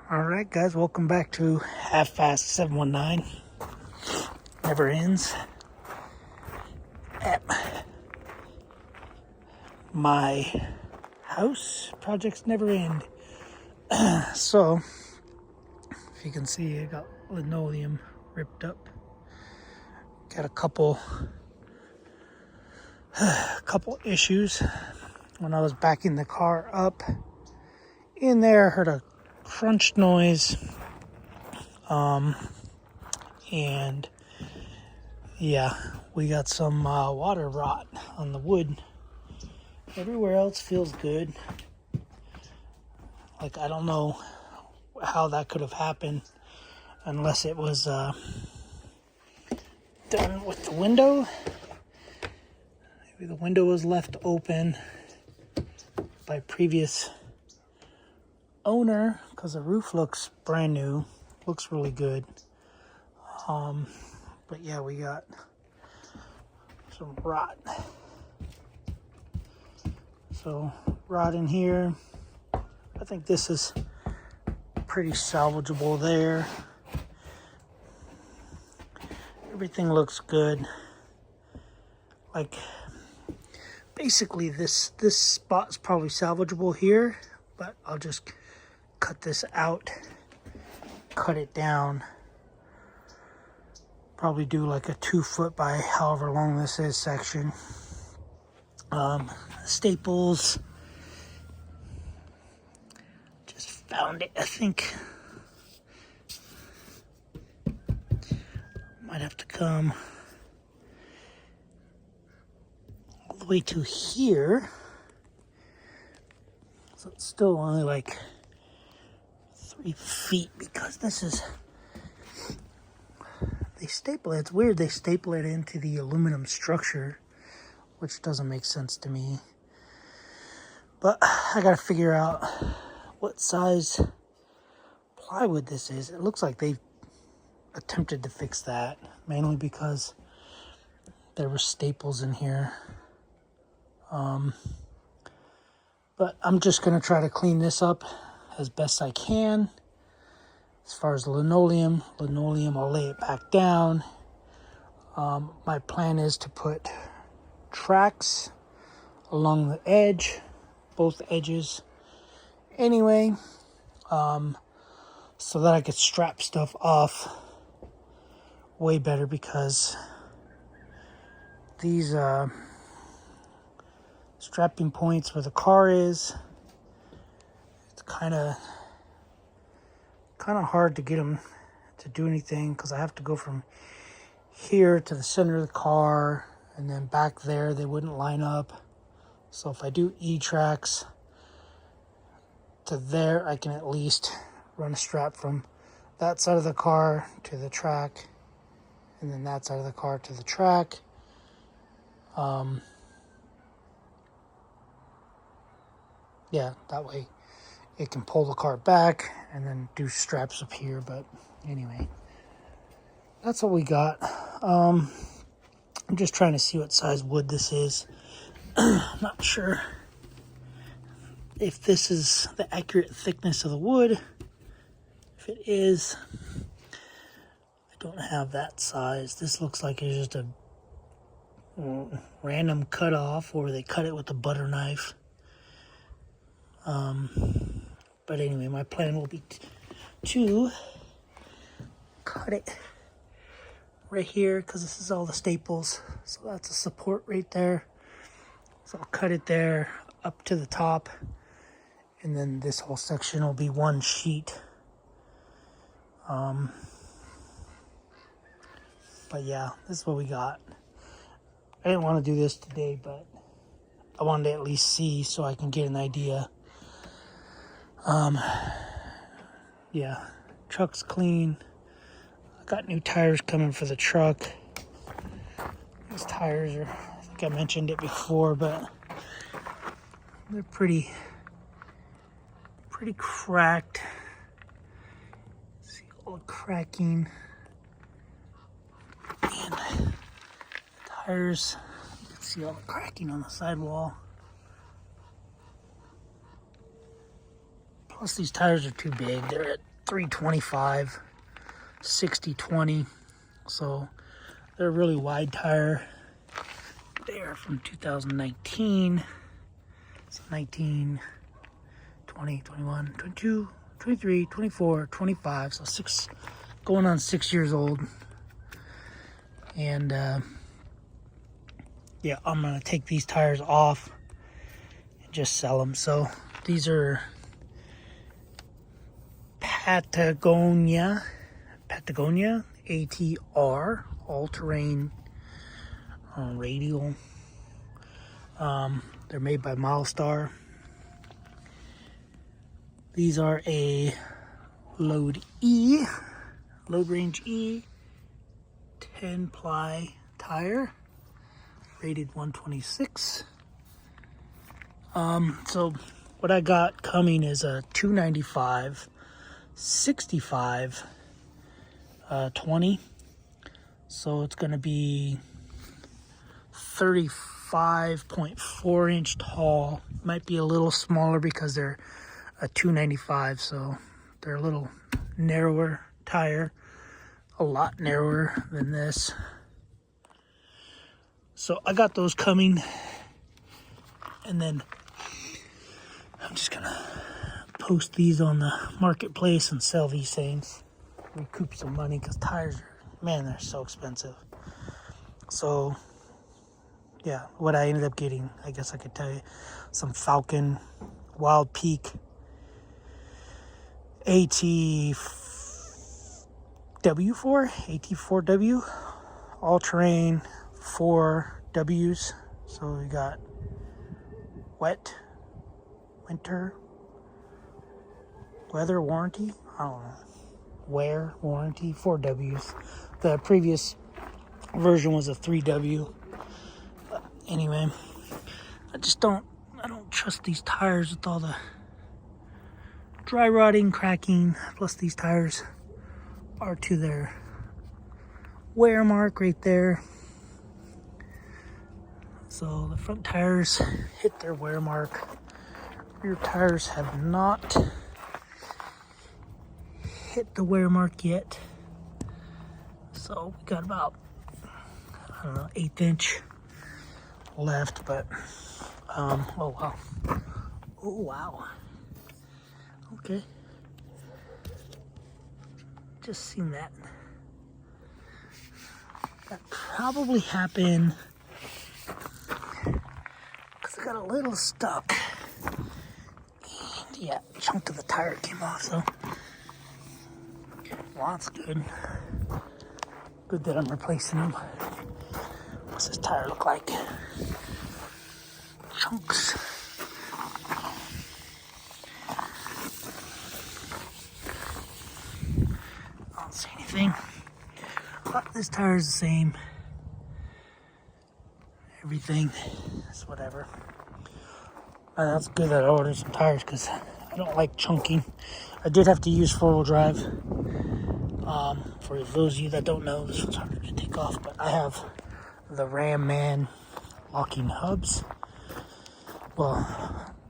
Alright guys, welcome back to Half-Fast 719. Never ends. At my house, projects never end. So, if you can see, I got linoleum ripped up. Got a couple issues. When I was backing the car up, in there I heard a crunch noise. And yeah, we got some water rot on the wood. Everywhere else feels good. Like, I don't know how that could have happened unless it was done with the window. Maybe the window was left open by previous owner, because the roof looks brand new. Looks really good. But yeah, we got some rot. So, rot in here. I think this is pretty salvageable there. Everything looks good. Like, basically this spot's probably salvageable here, but I'll just cut this out, cut it down. Probably do like a 2 foot by however long this is section. Staples. Just found it, I think. Might have to come all the way to here. So it's still only like 3 feet, because this is, they staple it. It's weird, they staple it into the aluminum structure, which doesn't make sense to me. But I gotta figure out what size plywood this is. It looks like they've attempted to fix that, mainly because there were staples in here. But I'm just gonna try to clean this up as best I can. As far as linoleum, I'll lay it back down. My plan is to put tracks along the edge, both edges anyway, so that I could strap stuff off way better, because these strapping points where the car is, it's kind of hard to get them to do anything, because I have to go from here to the center of the car, and then back there they wouldn't line up. So if I do E-tracks to there, I can at least run a strap from that side of the car to the track, and then that side of the car to the track. Yeah, that way it can pull the car back and then do straps up here. But anyway, that's what we got. I'm just trying to see what size wood this is. I'm not sure if this is the accurate thickness of the wood. If it is, I don't have that size. This looks like it's just a random cut off, or they cut it with a butter knife. But anyway, my plan will be to cut it right here, because this is all the staples. So that's a support right there. So I'll cut it there up to the top, and then this whole section will be one sheet. But yeah, this is what we got. I didn't want to do this today, but I wanted to at least see so I can get an idea. Yeah, truck's clean. I got new tires coming for the truck. These tires are, I think I mentioned it before, but they're pretty cracked. See all the cracking. And the tires, you can see all the cracking on the sidewall. Plus these tires are too big. They're at 325, 60/20. So they're a really wide tire. They are from 2019. So 19, 20, 21, 22, 23, 24, 25. So going on 6 years old. And yeah, I'm gonna take these tires off and just sell them. So these are Patagonia ATR all-terrain radial. They're made by Milestar. These are a load range E 10-ply tire, rated 126. So what I got coming is a 295, 65, 20. So it's going to be 35.4 inch tall. Might be a little smaller because they're a 295, so they're a little narrower tire, a lot narrower than this. So I got those coming, and then I'm just gonna post these on the marketplace and sell these things, recoup some money, because tires are, man, they're so expensive. So yeah, what I ended up getting, I guess I could tell you, some Falcon Wild Peak AT4W, all-terrain 4Ws. So we got wet, winter, weather warranty, I don't know, wear warranty, 4Ws. The previous version was a 3W. But anyway, I don't trust these tires with all the dry rotting, cracking. Plus these tires are to their wear mark right there. So the front tires hit their wear mark. Rear tires have not hit the wear mark yet. So we got about, I don't know, 1/8 inch left, but oh wow. Oh wow. Okay. Just seen that. That probably happened because I got a little stuck. And yeah, a chunk of the tire came off, so well, that's good. Good that I'm replacing them. What's this tire look like? Chunks. I don't see anything. But this tire is the same. Everything is whatever. That's good that I ordered some tires because I don't like chunking. I did have to use 4-wheel drive. For those of you that don't know, this one's harder to take off, but I have the Ram Man locking hubs. Well,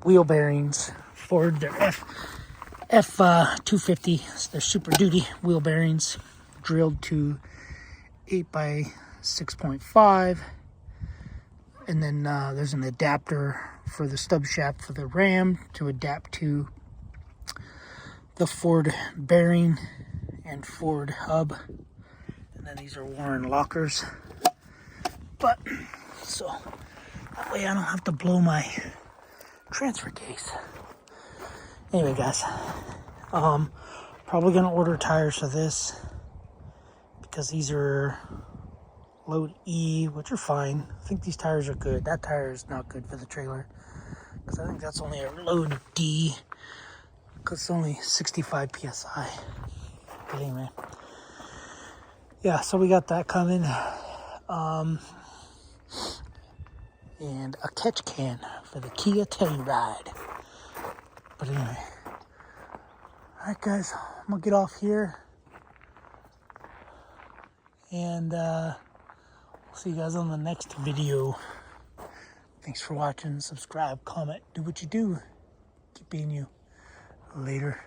wheel bearings. Ford, they're F250. They're Super Duty wheel bearings, drilled to 8x6.5. And then there's an adapter for the stub shaft for the Ram to adapt to the Ford bearing and Ford hub. And then these are Warren lockers. But, so, that way I don't have to blow my transfer case. Anyway, guys, probably gonna order tires for this because these are load E, which are fine. I think these tires are good. That tire is not good for the trailer because I think that's only a load D because it's only 65 psi. But anyway, yeah, so we got that coming. And a catch can for the Kia Telluride. But anyway, alright guys, I'm gonna get off here. And we'll see you guys on the next video. Thanks for watching. Subscribe, comment, do what you do. Keep being you. Later.